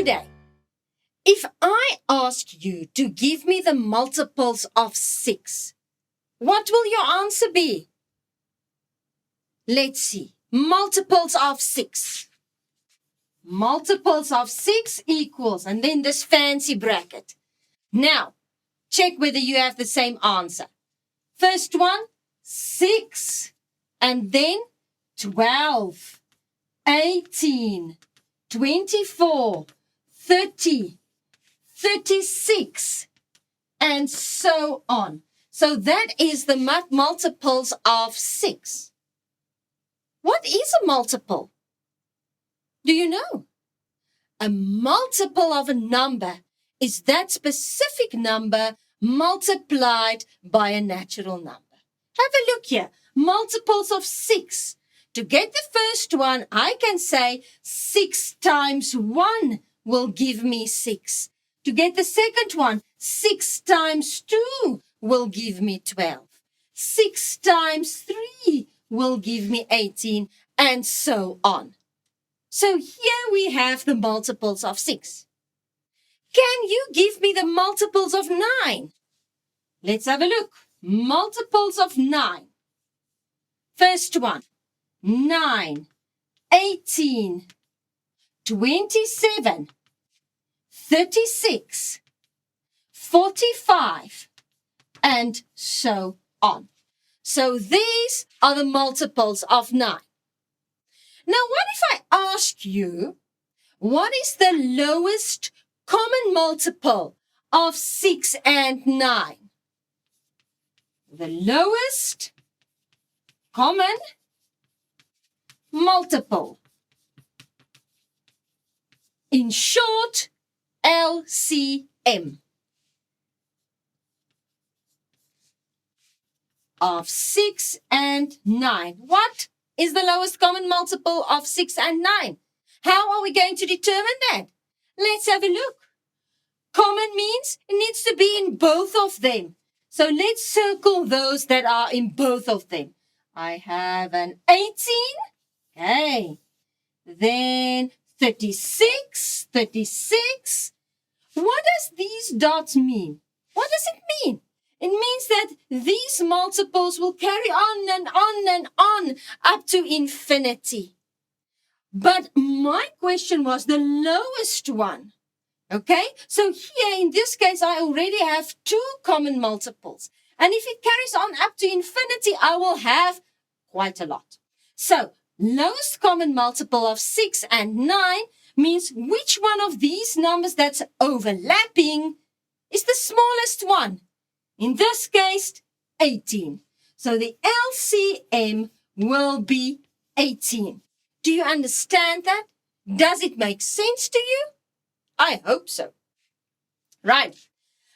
Today, if I ask you to give me the multiples of 6, what will your answer be? Let's see. Multiples of 6. Multiples of 6 equals, and then this fancy bracket. Now, check whether you have the same answer. First one, 6, and then 12, 18, 24, 30, 36, and so on. So that is the multiples of 6. What is a multiple? Do you know? A multiple of a number is that specific number multiplied by a natural number. Have a look here. Multiples of 6. To get the first one, I can say 6 times 1 will give me 6. To get the second one, 6 times 2 will give me 12. 6 times 3 will give me 18, and so on. So here we have the multiples of 6. Can you give me the multiples of 9? Let's have a look. Multiples of 9. First one, 9, 18, 27, 36, 45, and so on. So these are the multiples of 9. Now, what if I ask you, what is the lowest common multiple of 6 and 9? The lowest common multiple. In short, LCM. Of 6 and 9. What is the lowest common multiple of 6 and 9? How are we going to determine that? Let's have a look. Common means it needs to be in both of them. So let's circle those that are in both of them. I have an 18. Okay. Then 36, 36. What does these dots mean? What does it mean? It means that these multiples will carry on and on and on up to infinity. But my question was the lowest one. Okay, so here in this case, I already have 2 common multiples. And if it carries on up to infinity, I will have quite a lot. So lowest common multiple of 6 and 9 means which one of these numbers that's overlapping is the smallest one. In this case, 18. So the LCM will be 18. Do you understand that? Does it make sense to you? I hope so. Right.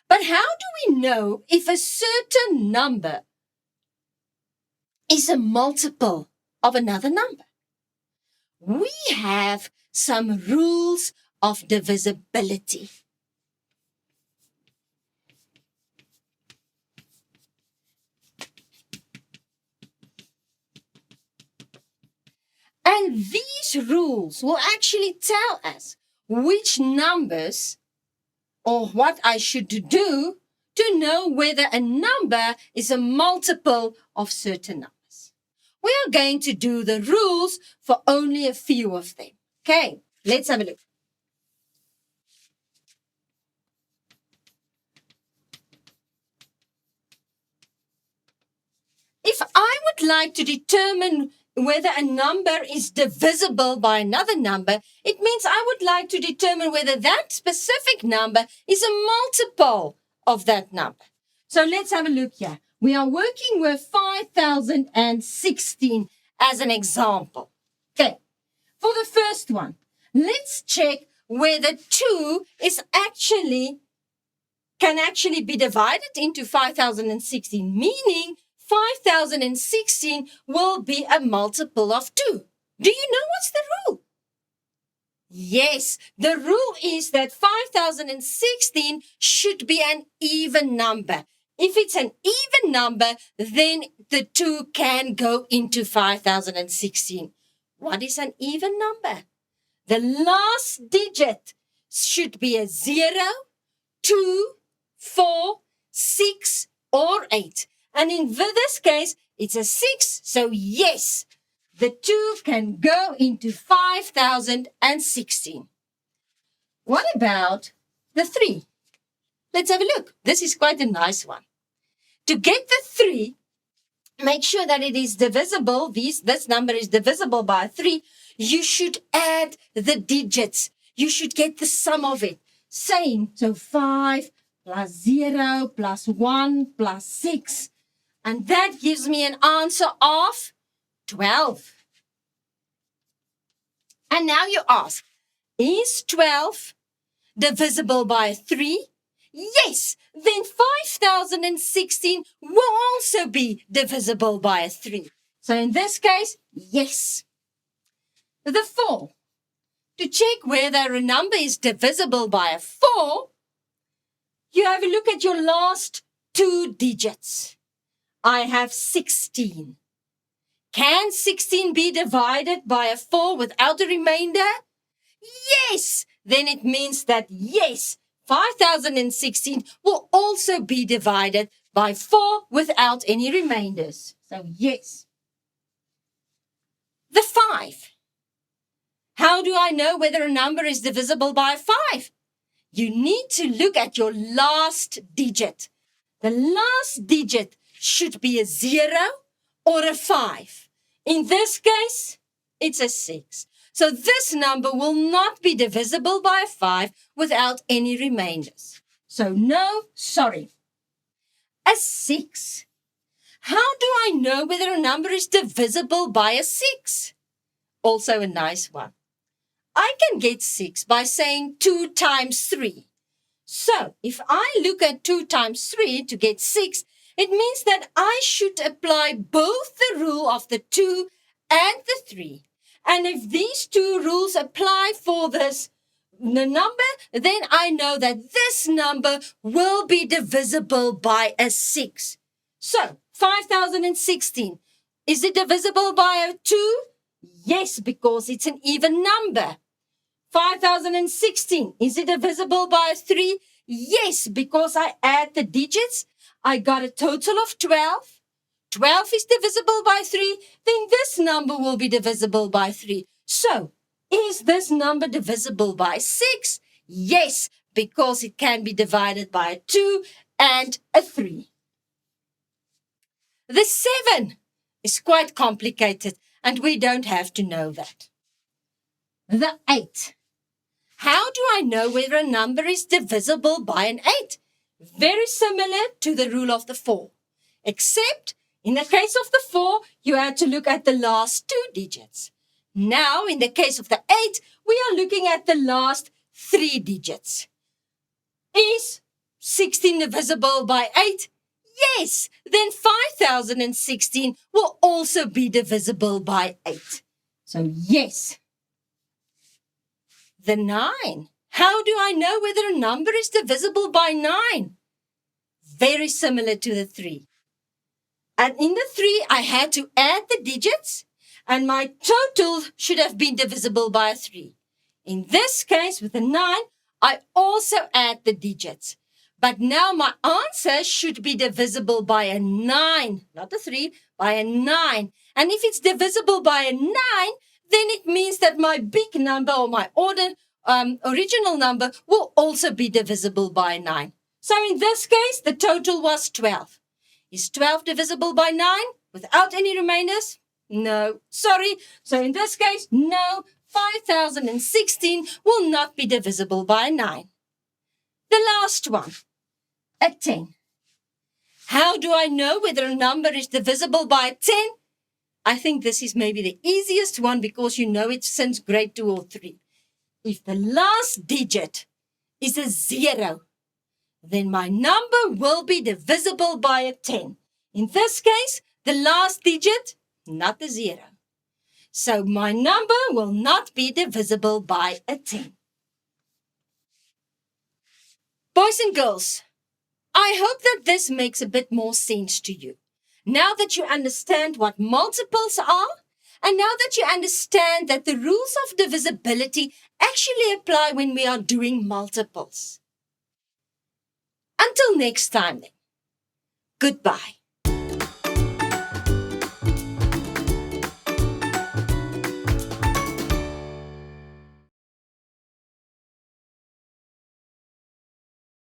But how do we know if a certain number is a multiple of another number? We have some rules of divisibility. And these rules will actually tell us which numbers or what I should do to know whether a number is a multiple of certain numbers. We are going to do the rules for only a few of them. Okay, let's have a look. If I would like to determine whether a number is divisible by another number, it means I would like to determine whether that specific number is a multiple of that number. So let's have a look here. We are working with 5016 as an example. Okay, for the first one, let's check whether 2 can actually be divided into 5016, meaning 5016 will be a multiple of 2. Do you know what's the rule? Yes, the rule is that 5016 should be an even number. If it's an even number, then the 2 can go into 5016. What is an even number? The last digit should be a 0, 2, 4, 6, or 8. And in this case, it's a 6, so yes, the 2 can go into 5016. What about the 3? Let's have a look. This is quite a nice one. To get the 3, make sure that it is divisible. This number is divisible by 3. You should add the digits. You should get the sum of it. Same. So 5 plus 0 plus 1 plus 6. And that gives me an answer of 12. And now you ask, is 12 divisible by 3? Yes, then 5016 will also be divisible by a 3. So in this case, yes. The 4. To check whether a number is divisible by a 4, you have a look at your last 2 digits. I have 16. Can 16 be divided by a 4 without a remainder? Yes! Then it means that yes, 5016 will also be divided by 4 without any remainders. So yes. The 5. How do I know whether a number is divisible by 5? You need to look at your last digit. The last digit should be a 0 or a 5. In this case, it's a 6. So this number will not be divisible by 5 without any remainders. So no, sorry. A 6. How do I know whether a number is divisible by a 6? Also a nice one. I can get 6 by saying 2 times 3. So if I look at 2 times 3 to get 6, it means that I should apply both the rule of the 2 and the 3. And if these 2 rules apply for the number, then I know that this number will be divisible by a 6. So, 5016, is it divisible by a 2? Yes, because it's an even number. 5016, is it divisible by a 3? Yes, because I add the digits. I got a total of 12. 12 is divisible by 3, then this number will be divisible by 3. So, is this number divisible by 6? Yes, because it can be divided by a 2 and a 3. The 7 is quite complicated, and we don't have to know that. The 8. How do I know whether a number is divisible by an 8? Very similar to the rule of the 4, except in the case of the 4, you had to look at the last 2 digits. Now, in the case of the 8, we are looking at the last 3 digits. Is 16 divisible by 8? Yes, then 5016 will also be divisible by 8. So, yes. The 9. How do I know whether a number is divisible by 9? Very similar to the 3. And in the 3, I had to add the digits, and my total should have been divisible by a 3. In this case, with the 9, I also add the digits. But now my answer should be divisible by a 9, not a 3, by a 9. And if it's divisible by a 9, then it means that my big number or my original number will also be divisible by a 9. So in this case, the total was 12. Is 12 divisible by 9 without any remainders? No. Sorry. So in this case, no, 5016 will not be divisible by 9. The last one, a 10. How do I know whether a number is divisible by 10? I think this is maybe the easiest one because you know it since grade 2 or 3. If the last digit is a 0, then my number will be divisible by a 10. In this case, the last digit, not a 0. So my number will not be divisible by a 10. Boys and girls, I hope that this makes a bit more sense to you. Now that you understand what multiples are And now that you understand that the rules of divisibility actually apply when we are doing multiples. Until next time then, goodbye.